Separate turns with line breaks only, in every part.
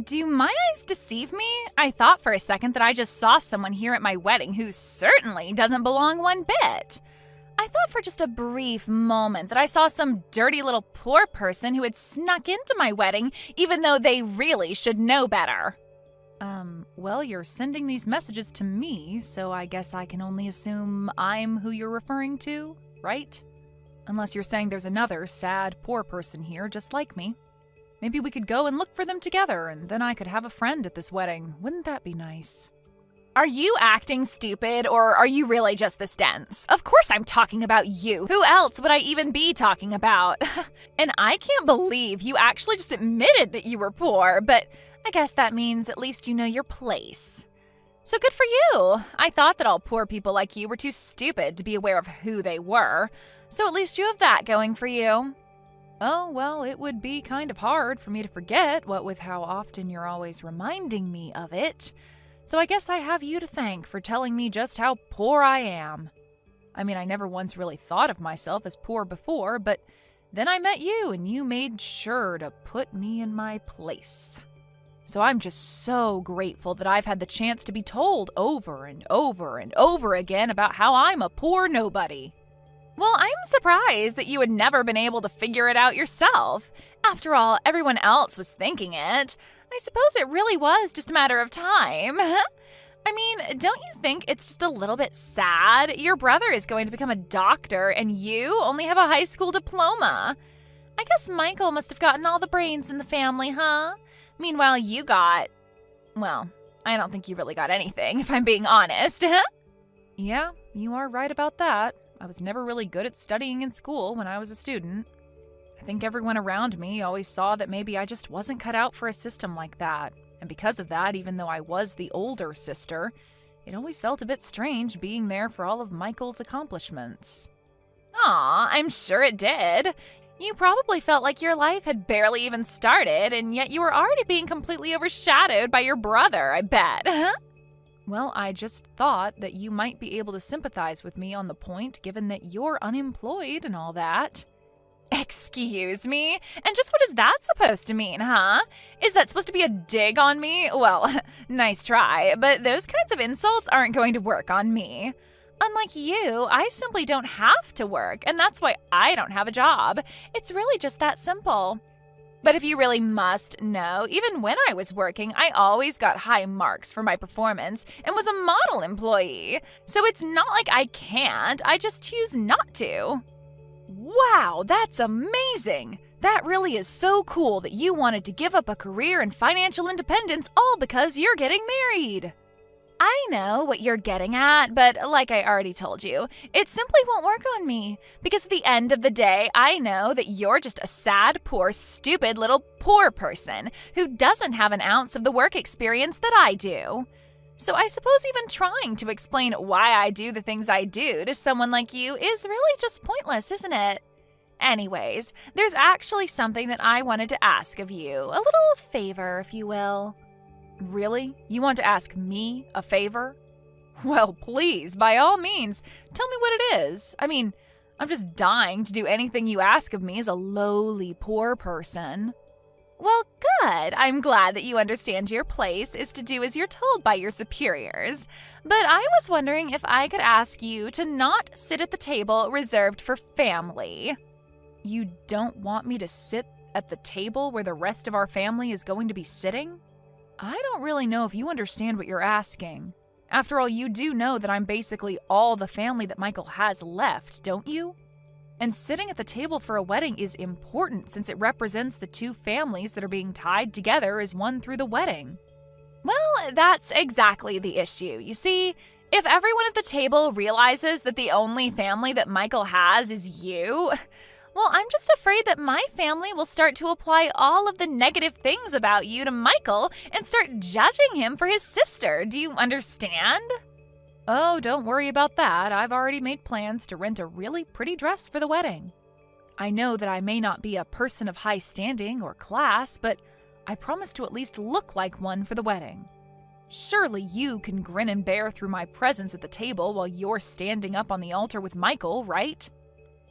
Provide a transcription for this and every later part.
Do my eyes deceive me? I thought for a second that I just saw someone here at my wedding who certainly doesn't belong one bit. I thought for just a brief moment that I saw some dirty little poor person who had snuck into my wedding, even though they really should know better. Well, you're sending these messages to me, so I guess I can only assume I'm who you're referring to, right? Unless you're saying there's another sad, poor person here just like me. Maybe we could go and look for them together, and then I could have a friend at this wedding. Wouldn't that be nice? Are you acting stupid, or are you really just this dense? Of course I'm talking about you. Who else would I even be talking about? And I can't believe you actually just admitted that you were poor, but I guess that means at least you know your place. So good for you. I thought that all poor people like you were too stupid to be aware of who they were, so at least you have that going for you. Oh, well, it would be kind of hard for me to forget, what with how often you're always reminding me of it. So I guess I have you to thank for telling me just how poor I am. I mean, I never once really thought of myself as poor before, but then I met you and you made sure to put me in my place. So I'm just so grateful that I've had the chance to be told over and over and over again about how I'm a poor nobody. Well, I'm surprised that you had never been able to figure it out yourself. After all, everyone else was thinking it. I suppose it really was just a matter of time. I mean, don't you think it's just a little bit sad? Your brother is going to become a doctor and you only have a high school diploma. I guess Michael must have gotten all the brains in the family, huh? Meanwhile, you got... well, I don't think you really got anything, if I'm being honest. Yeah, you are right about that. I was never really good at studying in school when I was a student. I think everyone around me always saw that maybe I just wasn't cut out for a system like that. And because of that, even though I was the older sister, it always felt a bit strange being there for all of Michael's accomplishments. Aw, I'm sure it did. You probably felt like your life had barely even started, and yet you were already being completely overshadowed by your brother, I bet. Well, I just thought that you might be able to sympathize with me on the point, given that you're unemployed and all that. Excuse me? And just what is that supposed to mean, huh? Is that supposed to be a dig on me? Well, nice try, but those kinds of insults aren't going to work on me. Unlike you, I simply don't have to work, and that's why I don't have a job. It's really just that simple. But if you really must know, even when I was working, I always got high marks for my performance and was a model employee. So it's not like I can't, I just choose not to. Wow, that's amazing! That really is so cool that you wanted to give up a career and financial independence all because you're getting married. I know what you're getting at, but like I already told you, it simply won't work on me. Because at the end of the day, I know that you're just a sad, poor, stupid little poor person who doesn't have an ounce of the work experience that I do. So I suppose even trying to explain why I do the things I do to someone like you is really just pointless, isn't it? Anyways, there's actually something that I wanted to ask of you, a little favor, if you will. Really? You want to ask me a favor? Well, please, by all means, tell me what it is. I mean, I'm just dying to do anything you ask of me as a lowly poor person. Well, good. I'm glad that you understand your place is to do as you're told by your superiors. But I was wondering if I could ask you to not sit at the table reserved for family. You don't want me to sit at the table where the rest of our family is going to be sitting? I don't really know if you understand what you're asking. After all, you do know that I'm basically all the family that Michael has left, don't you? And sitting at the table for a wedding is important since it represents the two families that are being tied together as one through the wedding. Well, that's exactly the issue. You see, if everyone at the table realizes that the only family that Michael has is you, well, I'm just afraid that my family will start to apply all of the negative things about you to Michael and start judging him for his sister. Do you understand? Oh, don't worry about that. I've already made plans to rent a really pretty dress for the wedding. I know that I may not be a person of high standing or class, but I promise to at least look like one for the wedding. Surely you can grin and bear through my presence at the table while you're standing up on the altar with Michael, right?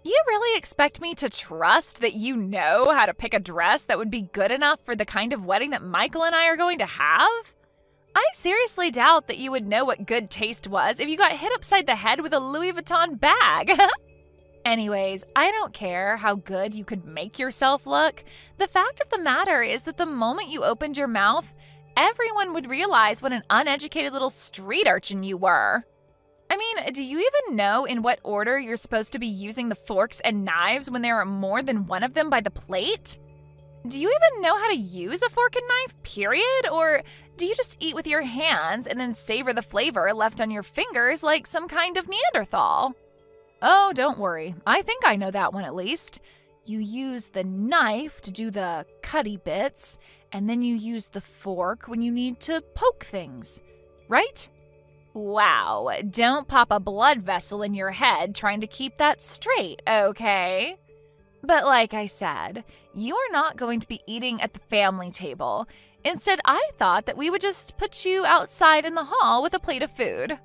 You really expect me to trust that you know how to pick a dress that would be good enough for the kind of wedding that Michael and I are going to have? I seriously doubt that you would know what good taste was if you got hit upside the head with a Louis Vuitton bag. Anyways, I don't care how good you could make yourself look. The fact of the matter is that the moment you opened your mouth, everyone would realize what an uneducated little street urchin you were. I mean, do you even know in what order you're supposed to be using the forks and knives when there are more than one of them by the plate? Do you even know how to use a fork and knife, period? Or do you just eat with your hands and then savor the flavor left on your fingers like some kind of Neanderthal? Oh, don't worry. I think I know that one at least. You use the knife to do the cutty bits, and then you use the fork when you need to poke things, right? Wow, don't pop a blood vessel in your head trying to keep that straight, okay? But like I said, you are not going to be eating at the family table. Instead, I thought that we would just put you outside in the hall with a plate of food.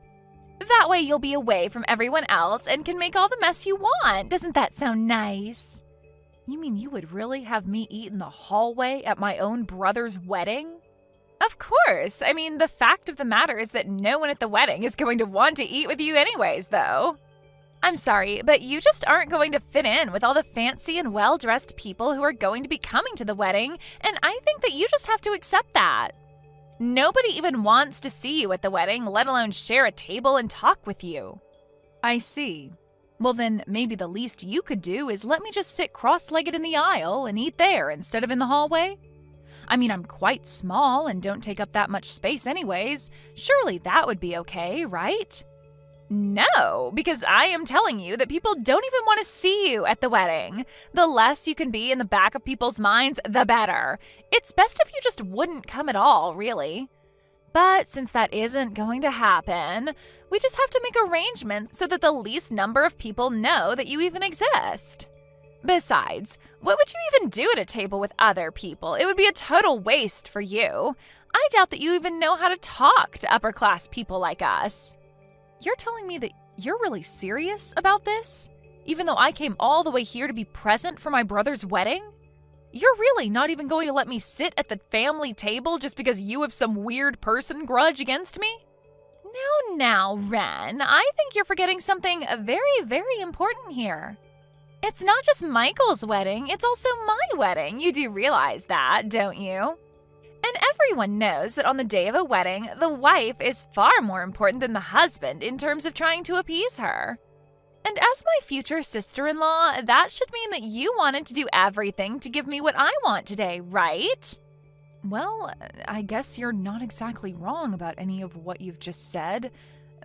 That way you'll be away from everyone else and can make all the mess you want. Doesn't that sound nice? You mean you would really have me eat in the hallway at my own brother's wedding? Of course. I mean, the fact of the matter is that no one at the wedding is going to want to eat with you anyways, though. I'm sorry, but you just aren't going to fit in with all the fancy and well-dressed people who are going to be coming to the wedding, and I think that you just have to accept that. Nobody even wants to see you at the wedding, let alone share a table and talk with you. I see. Well then, maybe the least you could do is let me just sit cross-legged in the aisle and eat there instead of in the hallway. I mean, I'm quite small and don't take up that much space anyways. Surely that would be okay, right? No, because I am telling you that people don't even want to see you at the wedding. The less you can be in the back of people's minds, the better. It's best if you just wouldn't come at all, really. But since that isn't going to happen, we just have to make arrangements so that the least number of people know that you even exist. Besides, what would you even do at a table with other people? It would be a total waste for you. I doubt that you even know how to talk to upper-class people like us. You're telling me that you're really serious about this? Even though I came all the way here to be present for my brother's wedding? You're really not even going to let me sit at the family table just because you have some weird person grudge against me? Now, Ren, I think you're forgetting something very, very important here. It's not just Michael's wedding, it's also my wedding. You do realize that, don't you? And everyone knows that on the day of a wedding, the wife is far more important than the husband in terms of trying to appease her. And as my future sister-in-law, that should mean that you wanted to do everything to give me what I want today, right? Well, I guess you're not exactly wrong about any of what you've just said.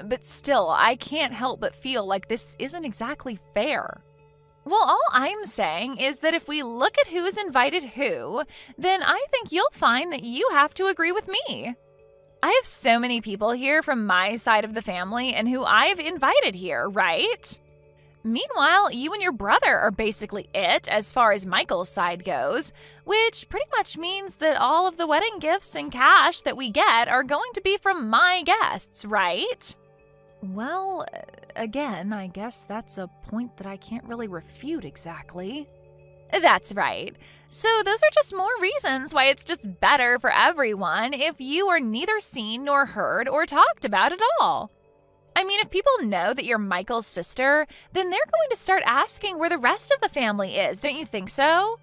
But still, I can't help but feel like this isn't exactly fair. Well, all I'm saying is that if we look at who's invited who, then I think you'll find that you have to agree with me. I have so many people here from my side of the family and who I've invited here, right? Meanwhile, you and your brother are basically it as far as Michael's side goes, which pretty much means that all of the wedding gifts and cash that we get are going to be from my guests, right? Well, again, I guess that's a point that I can't really refute exactly. That's right. So those are just more reasons why it's just better for everyone if you are neither seen nor heard or talked about at all. I mean, if people know that you're Michael's sister, then they're going to start asking where the rest of the family is, don't you think so?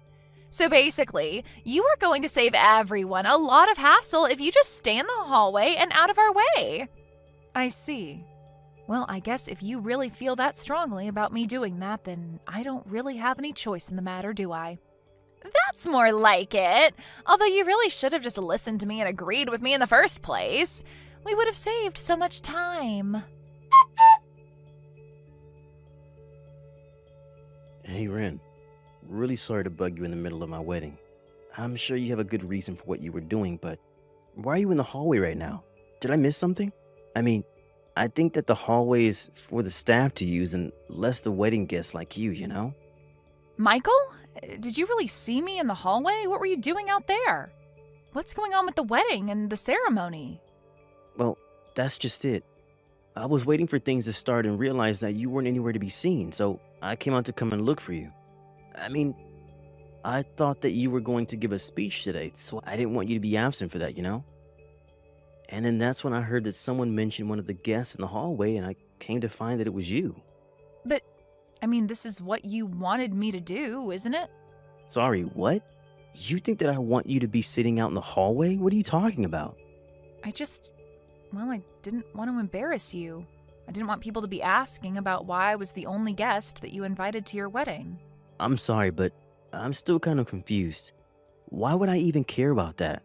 So basically, you are going to save everyone a lot of hassle if you just stay in the hallway and out of our way. I see. Well, I guess if you really feel that strongly about me doing that, then I don't really have any choice in the matter, do I? That's more like it. Although you really should have just listened to me and agreed with me in the first place. We would have saved so much time.
Hey, Ren. Really sorry to bug you in the middle of my wedding. I'm sure you have a good reason for what you were doing, but why are you in the hallway right now? Did I miss something? I mean, I think that the hallway is for the staff to use and less the wedding guests like you know?
Michael? Did you really see me in the hallway? What were you doing out there? What's going on with the wedding and the ceremony?
Well, that's just it. I was waiting for things to start and realized that you weren't anywhere to be seen, so I came out to come and look for you. I mean, I thought that you were going to give a speech today, so I didn't want you to be absent for that, you know? And then that's when I heard that someone mentioned one of the guests in the hallway, and I came to find that it was you.
But, I mean, this is what you wanted me to do, isn't it?
Sorry, what? You think that I want you to be sitting out in the hallway? What are you talking about?
I didn't want to embarrass you. I didn't want people to be asking about why I was the only guest that you invited to your wedding.
I'm sorry, but I'm still kind of confused. Why would I even care about that?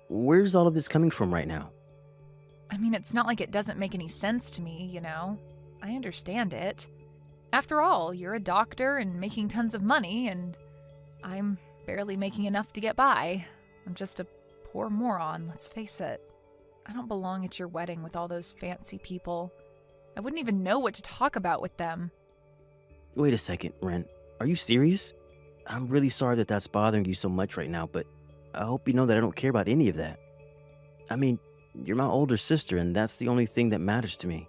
Where's all of this coming from right now?
I mean, it's not like it doesn't make any sense to me, you know? I understand it. After all, you're a doctor and making tons of money, and I'm barely making enough to get by. I'm just a poor moron, let's face it. I don't belong at your wedding with all those fancy people. I wouldn't even know what to talk about with them.
Wait a second, Ren. Are you serious? I'm really sorry that that's bothering you so much right now, but I hope you know that I don't care about any of that. I mean, you're my older sister, and that's the only thing that matters to me.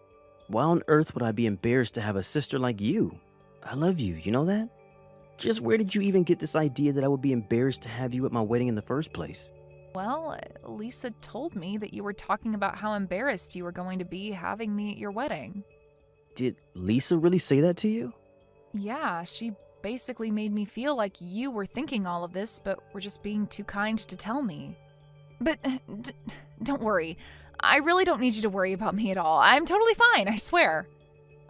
Why on earth would I be embarrassed to have a sister like you? I love you, you know that? Just where did you even get this idea that I would be embarrassed to have you at my wedding in the first place?
Well, Lisa told me that you were talking about how embarrassed you were going to be having me at your wedding.
Did Lisa really say that to you?
Yeah, she basically made me feel like you were thinking all of this, but were just being too kind to tell me. But don't worry. I really don't need you to worry about me at all. I'm totally fine, I swear.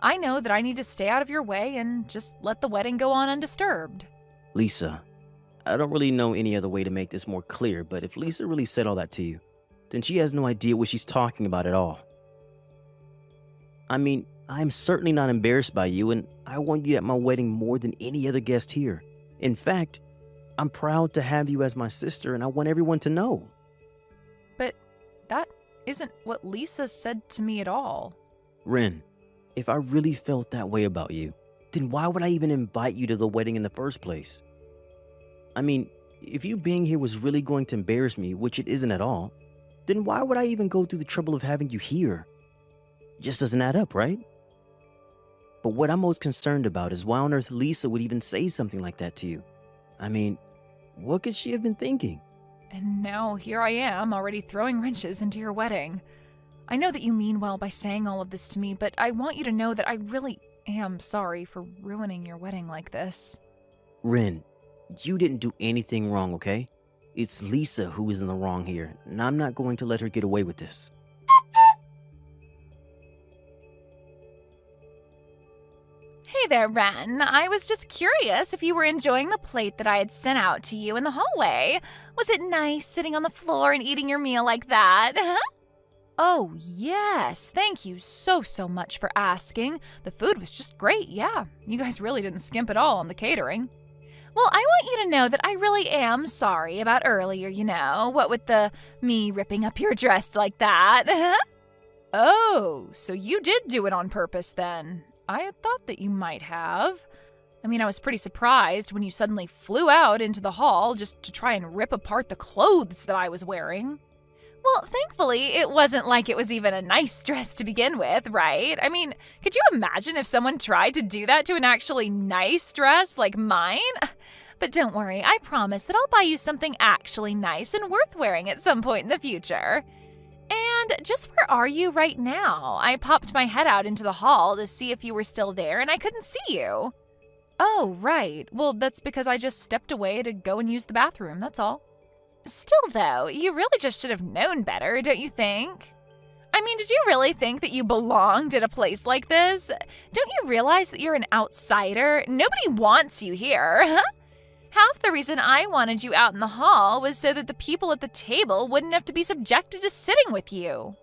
I know that I need to stay out of your way and just let the wedding go on undisturbed.
Lisa, I don't really know any other way to make this more clear, but if Lisa really said all that to you, then she has no idea what she's talking about at all. I mean, I'm certainly not embarrassed by you, and I want you at my wedding more than any other guest here. In fact, I'm proud to have you as my sister, and I want everyone to know.
But that isn't what Lisa said to me at all.
Ren, if I really felt that way about you, then why would I even invite you to the wedding in the first place? I mean, if you being here was really going to embarrass me, which it isn't at all, then why would I even go through the trouble of having you here? It just doesn't add up, right? But what I'm most concerned about is why on earth Lisa would even say something like that to you. I mean, what could she have been thinking?
And now here I am, already throwing wrenches into your wedding. I know that you mean well by saying all of this to me, but I want you to know that I really am sorry for ruining your wedding like this.
Ren, you didn't do anything wrong, okay? It's Lisa who is in the wrong here, and I'm not going to let her get away with this.
Hey there, Ren. I was just curious if you were enjoying the plate that I had sent out to you in the hallway. Was it nice sitting on the floor and eating your meal like that? Oh, yes. Thank you so much for asking. The food was just great, yeah. You guys really didn't skimp at all on the catering. Well, I want you to know that I really am sorry about earlier, you know, what with me ripping up your dress like that. Oh, so you did do it on purpose then. I had thought that you might have. I mean, I was pretty surprised when you suddenly flew out into the hall just to try and rip apart the clothes that I was wearing. Well, thankfully, it wasn't like it was even a nice dress to begin with, right? I mean, could you imagine if someone tried to do that to an actually nice dress like mine? But don't worry, I promise that I'll buy you something actually nice and worth wearing at some point in the future. And just where are you right now? I popped my head out into the hall to see if you were still there, and I couldn't see you. Oh, right. Well, that's because I just stepped away to go and use the bathroom, that's all. Still, though, you really just should have known better, don't you think? I mean, did you really think that you belonged at a place like this? Don't you realize that you're an outsider? Nobody wants you here. Half the reason I wanted you out in the hall was so that the people at the table wouldn't have to be subjected to sitting with you.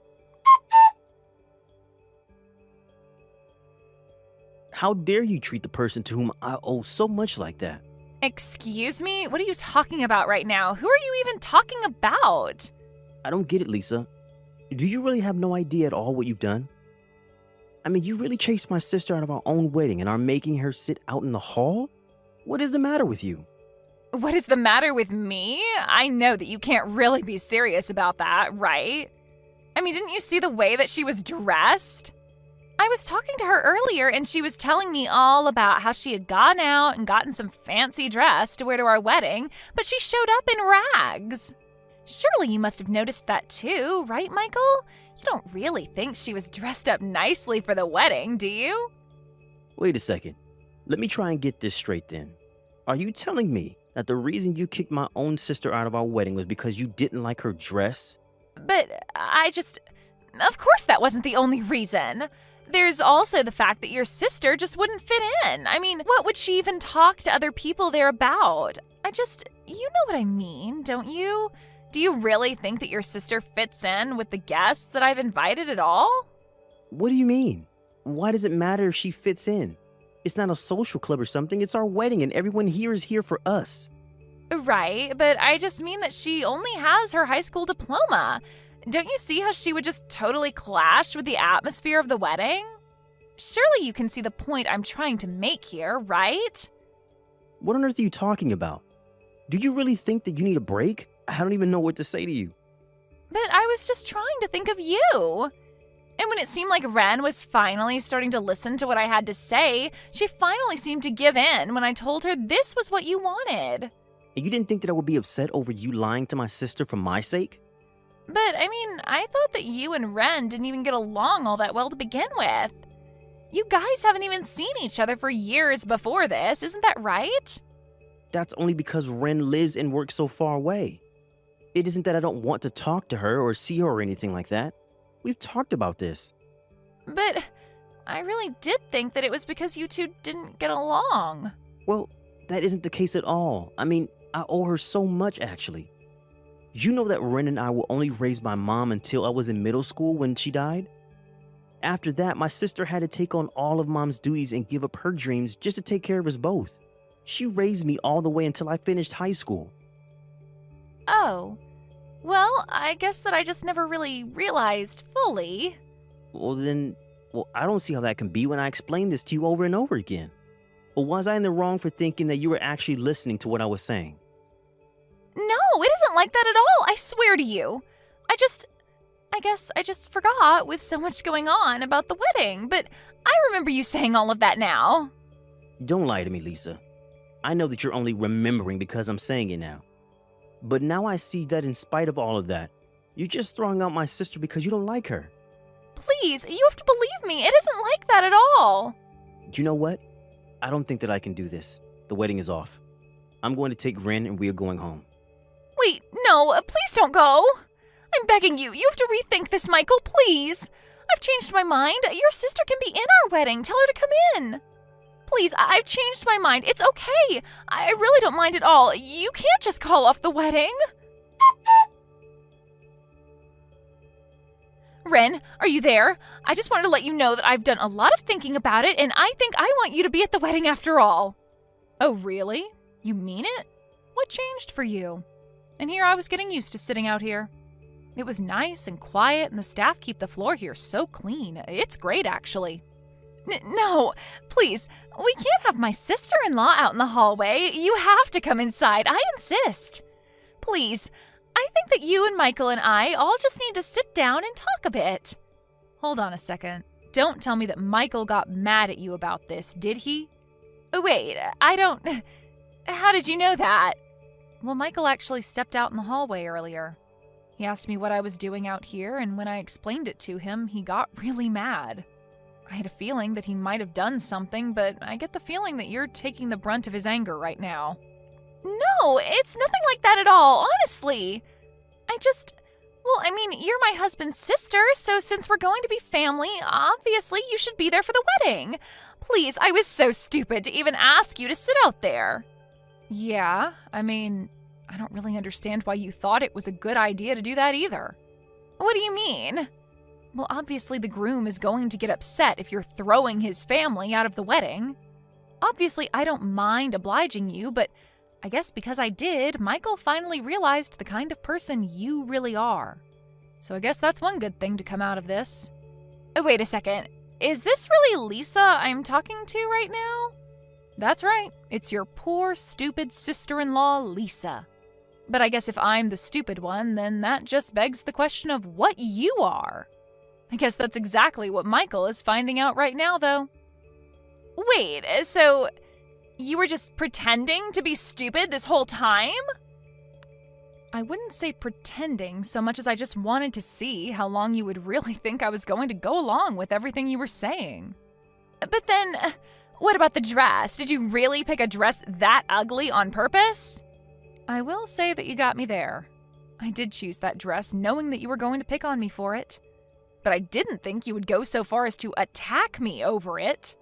How dare you treat the person to whom I owe so much like that?
Excuse me? What are you talking about right now? Who are you even talking about?
I don't get it, Lisa. Do you really have no idea at all what you've done? I mean, you really chased my sister out of our own wedding and are making her sit out in the hall? What is the matter with you?
What is the matter with me? I know that you can't really be serious about that, right? I mean, didn't you see the way that she was dressed? I was talking to her earlier and she was telling me all about how she had gone out and gotten some fancy dress to wear to our wedding, but she showed up in rags. Surely you must have noticed that too, right, Michael? You don't really think she was dressed up nicely for the wedding, do you?
Wait a second. Let me try and get this straight then. Are you telling me that the reason you kicked my own sister out of our wedding was because you didn't like her dress?
But of course that wasn't the only reason. There's also the fact that your sister just wouldn't fit in. I mean, what would she even talk to other people there about? You know what I mean, don't you? Do you really think that your sister fits in with the guests that I've invited at all?
What do you mean? Why does it matter if she fits in? It's not a social club or something. It's our wedding and everyone here is here for us.
Right, but I just mean that she only has her high school diploma. Don't you see how she would just totally clash with the atmosphere of the wedding? Surely you can see the point I'm trying to make here, right?
What on earth are you talking about? Do you really think that you need a break? I don't even know what to say to you.
But I was just trying to think of you. And when it seemed like Ren was finally starting to listen to what I had to say, she finally seemed to give in when I told her this was what you wanted.
And you didn't think that I would be upset over you lying to my sister for my sake?
But, I thought that you and Ren didn't even get along all that well to begin with. You guys haven't even seen each other for years before this, isn't that right?
That's only because Ren lives and works so far away. It isn't that I don't want to talk to her or see her or anything like that. We've talked about this.
But I really did think that it was because you two didn't get along.
Well, that isn't the case at all. I owe her so much, actually. You know that Ren and I were only raised by Mom until I was in middle school when she died? After that, my sister had to take on all of Mom's duties and give up her dreams just to take care of us both. She raised me all the way until I finished high school.
Oh. Well, I guess that I just never really realized fully.
Well, I don't see how that can be when I explained this to you over and over again. Or was I in the wrong for thinking that you were actually listening to what I was saying?
No, it isn't like that at all, I swear to you. I guess I just forgot with so much going on about the wedding, but I remember you saying all of that now.
Don't lie to me, Lisa. I know that you're only remembering because I'm saying it now. But now I see that in spite of all of that, you're just throwing out my sister because you don't like her.
Please, you have to believe me. It isn't like that at all.
Do you know what? I don't think that I can do this. The wedding is off. I'm going to take Ren and we are going home.
Wait, no, please don't go. I'm begging you. You have to rethink this, Michael, please. I've changed my mind. Your sister can be in our wedding. Tell her to come in. Please, I've changed my mind. It's okay. I really don't mind at all. You can't just call off the wedding. Ren, are you there? I just wanted to let you know that I've done a lot of thinking about it, and I think I want you to be at the wedding after all. Oh, really? You mean it? What changed for you? And here I was getting used to sitting out here. It was nice and quiet, and the staff keep the floor here so clean. It's great, actually. No, please, we can't have my sister-in-law out in the hallway. You have to come inside. I insist. Please, I think that you and Michael and I all just need to sit down and talk a bit. Hold on a second. Don't tell me that Michael got mad at you about this, did he? Oh, wait, I don't... How did you know that? Well, Michael actually stepped out in the hallway earlier. He asked me what I was doing out here, and when I explained it to him, he got really mad. I had a feeling that he might have done something, but I get the feeling that you're taking the brunt of his anger right now. No, it's nothing like that at all, honestly. You're my husband's sister, so since we're going to be family, obviously you should be there for the wedding. Please, I was so stupid to even ask you to sit out there. Yeah, I don't really understand why you thought it was a good idea to do that either. What do you mean? Well, obviously the groom is going to get upset if you're throwing his family out of the wedding. Obviously, I don't mind obliging you, but I guess because I did, Michael finally realized the kind of person you really are. So I guess that's one good thing to come out of this. Oh, wait a second. Is this really Lisa I'm talking to right now? That's right. It's your poor, stupid sister-in-law, Lisa. But I guess if I'm the stupid one, then that just begs the question of what you are. I guess that's exactly what Michael is finding out right now, though. Wait, so you were just pretending to be stupid this whole time? I wouldn't say pretending so much as I just wanted to see how long you would really think I was going to go along with everything you were saying. But then, what about the dress? Did you really pick a dress that ugly on purpose? I will say that you got me there. I did choose that dress knowing that you were going to pick on me for it. But I didn't think you would go so far as to attack me over it.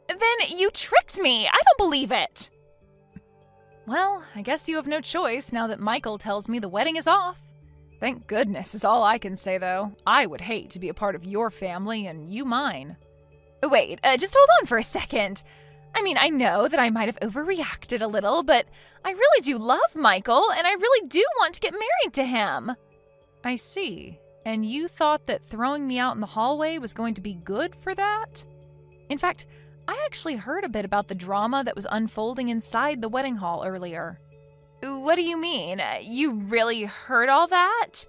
Then you tricked me! I don't believe it! Well, I guess you have no choice now that Michael tells me the wedding is off. Thank goodness is all I can say, though. I would hate to be a part of your family and you mine. Wait, just hold on for a second. I mean, I know that I might have overreacted a little, but I really do love Michael, and I really do want to get married to him. I see. And you thought that throwing me out in the hallway was going to be good for that? In fact, I actually heard a bit about the drama that was unfolding inside the wedding hall earlier. What do you mean? You really heard all that?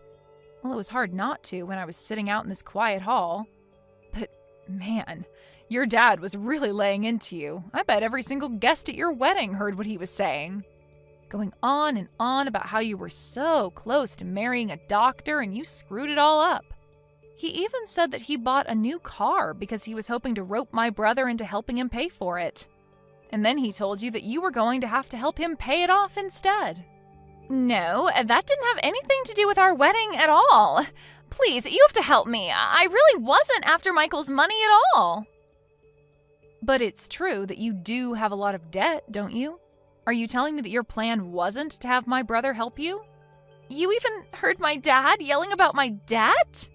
Well, it was hard not to when I was sitting out in this quiet hall. But man, your dad was really laying into you. I bet every single guest at your wedding heard what he was saying. Going on and on about how you were so close to marrying a doctor and you screwed it all up. He even said that he bought a new car because he was hoping to rope my brother into helping him pay for it. And then he told you that you were going to have to help him pay it off instead. No, that didn't have anything to do with our wedding at all. Please, you have to help me. I really wasn't after Michael's money at all. But it's true that you do have a lot of debt, don't you? Are you telling me that your plan wasn't to have my brother help you? You even heard my dad yelling about my debt?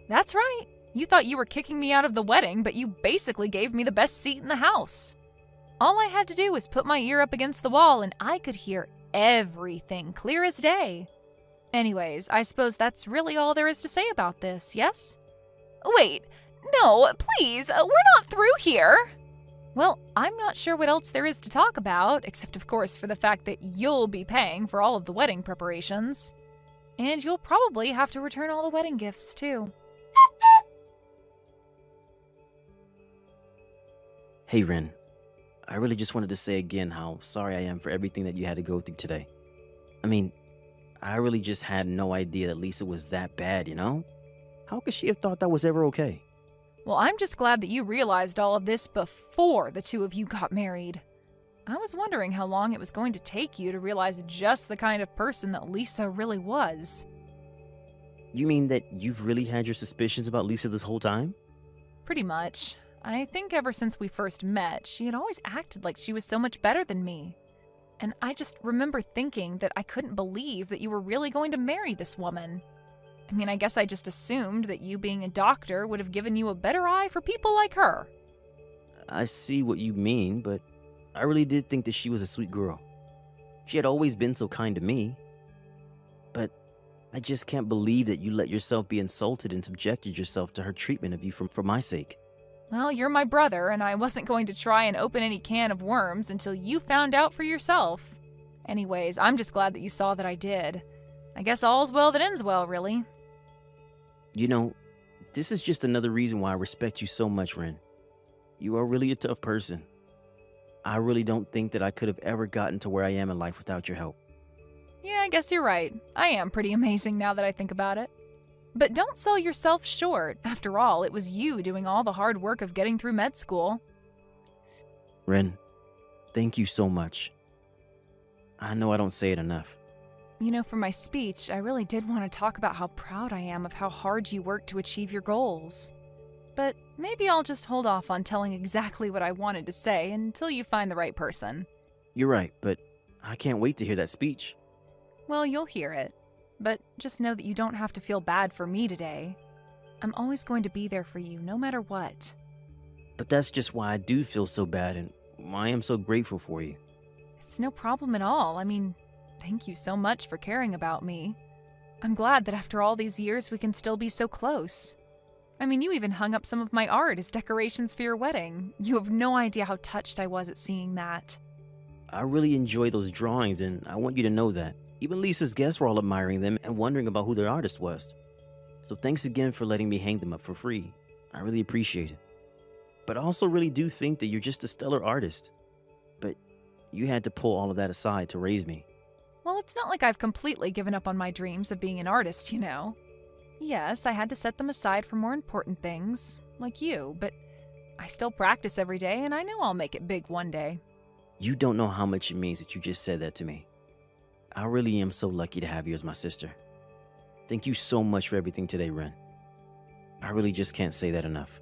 That's right. You thought you were kicking me out of the wedding, but you basically gave me the best seat in the house. All I had to do was put my ear up against the wall and I could hear everything clear as day. Anyways, I suppose that's really all there is to say about this, yes? Wait, no, please, we're not through here. Well, I'm not sure what else there is to talk about, except of course for the fact that you'll be paying for all of the wedding preparations. And you'll probably have to return all the wedding gifts, too.
Hey, Ren. I really just wanted to say again how sorry I am for everything that you had to go through today. I mean, I really just had no idea that Lisa was that bad, you know? How could she have thought that was ever okay?
Well, I'm just glad that you realized all of this before the two of you got married. I was wondering how long it was going to take you to realize just the kind of person that Lisa really was.
You mean that you've really had your suspicions about Lisa this whole time?
Pretty much. I think ever since we first met, she had always acted like she was so much better than me. And I just remember thinking that I couldn't believe that you were really going to marry this woman. I mean, I guess I just assumed that you being a doctor would have given you a better eye for people like her.
I see what you mean, but I really did think that she was a sweet girl. She had always been so kind to me. But I just can't believe that you let yourself be insulted and subjected yourself to her treatment of you for my sake.
Well, you're my brother, and I wasn't going to try and open any can of worms until you found out for yourself. Anyways, I'm just glad that you saw that I did. I guess all's well that ends well, really.
You know, this is just another reason why I respect you so much, Ren. You are really a tough person. I really don't think that I could have ever gotten to where I am in life without your help.
Yeah, I guess you're right. I am pretty amazing now that I think about it. But don't sell yourself short. After all, it was you doing all the hard work of getting through med school.
Ren, thank you so much. I know I don't say it enough.
You know, for my speech, I really did want to talk about how proud I am of how hard you worked to achieve your goals. But maybe I'll just hold off on telling exactly what I wanted to say until you find the right person.
You're right, but I can't wait to hear that speech.
Well, you'll hear it. But just know that you don't have to feel bad for me today. I'm always going to be there for you, no matter what.
But that's just why I do feel so bad and why I am so grateful for you.
It's no problem at all. I mean, thank you so much for caring about me. I'm glad that after all these years we can still be so close. I mean, you even hung up some of my art as decorations for your wedding. You have no idea how touched I was at seeing that.
I really enjoy those drawings, and I want you to know that. Even Lisa's guests were all admiring them and wondering about who their artist was. So thanks again for letting me hang them up for free. I really appreciate it. But I also really do think that you're just a stellar artist. But you had to pull all of that aside to raise me.
Well, it's not like I've completely given up on my dreams of being an artist, you know. Yes, I had to set them aside for more important things, like you, but I still practice every day and I know I'll make it big one day.
You don't know how much it means that you just said that to me. I really am so lucky to have you as my sister. Thank you so much for everything today, Ren. I really just can't say that enough.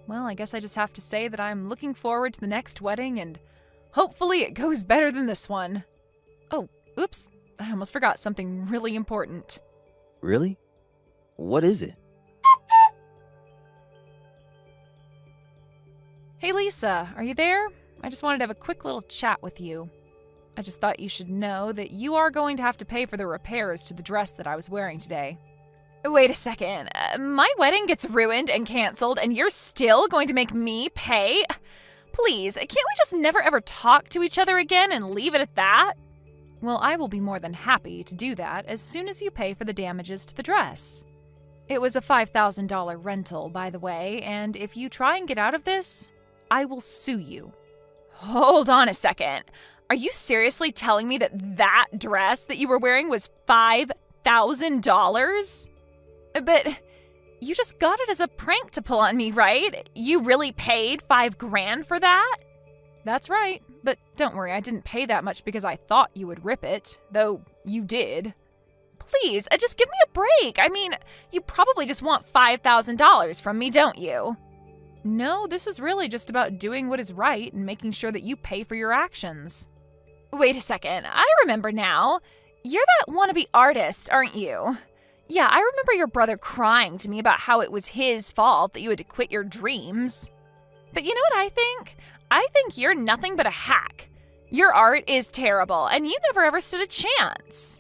Well, I guess I just have to say that I'm looking forward to the next wedding and hopefully it goes better than this one. Oh, oops, I almost forgot something really important.
Really? What is it?
Hey Lisa, are you there? I just wanted to have a quick little chat with you. I just thought you should know that you are going to have to pay for the repairs to the dress that I was wearing today. Wait a second. My wedding gets ruined and canceled and you're still going to make me pay? Please, can't we just never ever talk to each other again and leave it at that? Well, I will be more than happy to do that as soon as you pay for the damages to the dress. It was a $5,000 rental, by the way, and if you try and get out of this, I will sue you. Hold on a second. Are you seriously telling me that dress that you were wearing was $5,000? But you just got it as a prank to pull on me, right? You really paid $5,000 for that? That's right, but don't worry, I didn't pay that much because I thought you would rip it, though you did. Please, just give me a break. I mean, you probably just want $5,000 from me, don't you? No, this is really just about doing what is right and making sure that you pay for your actions. Wait a second, I remember now. You're that wannabe artist, aren't you? Yeah, I remember your brother crying to me about how it was his fault that you had to quit your dreams. But you know what I think? I think you're nothing but a hack. Your art is terrible, and you never ever stood a chance.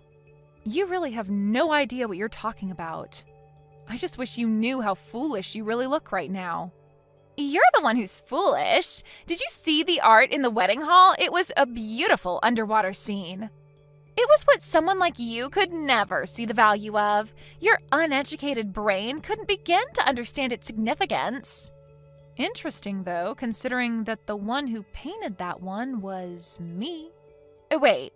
You really have no idea what you're talking about. I just wish you knew how foolish you really look right now. You're the one who's foolish. Did you see the art in the wedding hall? It was a beautiful underwater scene. It was what someone like you could never see the value of. Your uneducated brain couldn't begin to understand its significance. Interesting, though, considering that the one who painted that one was me. Wait,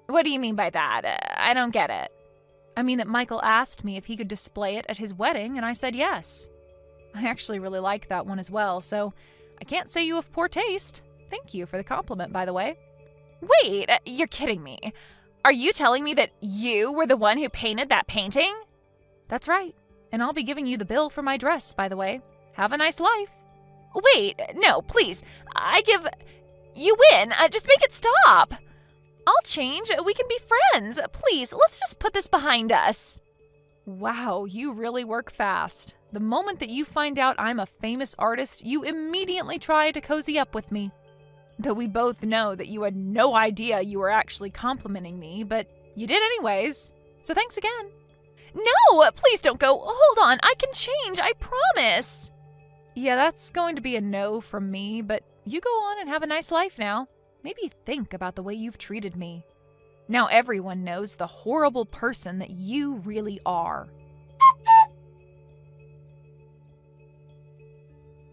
what do you mean by that? I don't get it. I mean that Michael asked me if he could display it at his wedding, and I said yes. I actually really like that one as well, so I can't say you have poor taste. Thank you for the compliment, by the way. Wait, you're kidding me. Are you telling me that you were the one who painted that painting? That's right, and I'll be giving you the bill for my dress, by the way. Have a nice life. Wait, no, please. You win. Just make it stop. I'll change. We can be friends. Please, let's just put this behind us. Wow, you really work fast. The moment that you find out I'm a famous artist, you immediately try to cozy up with me. Though we both know that you had no idea you were actually complimenting me, but you did anyways. So thanks again. No, please don't go. Hold on, I can change, I promise. Yeah, that's going to be a no from me, but you go on and have a nice life now. Maybe think about the way you've treated me. Now everyone knows the horrible person that you really are.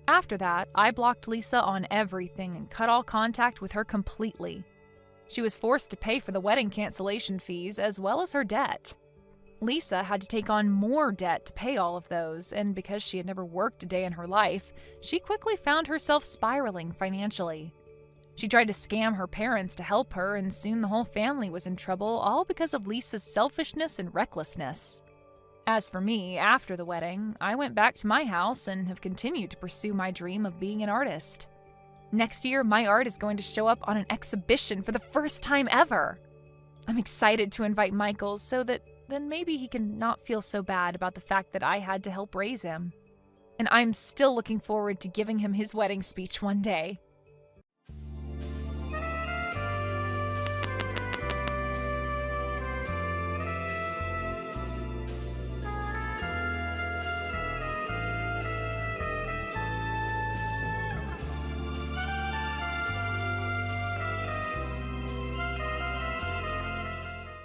After that, I blocked Lisa on everything and cut all contact with her completely. She was forced to pay for the wedding cancellation fees as well as her debt. Lisa had to take on more debt to pay all of those, and because she had never worked a day in her life, she quickly found herself spiraling financially. She tried to scam her parents to help her, and soon the whole family was in trouble, all because of Lisa's selfishness and recklessness. As for me, after the wedding, I went back to my house and have continued to pursue my dream of being an artist. Next year, my art is going to show up on an exhibition for the first time ever. I'm excited to invite Michael so that then maybe he can not feel so bad about the fact that I had to help raise him. And I'm still looking forward to giving him his wedding speech one day.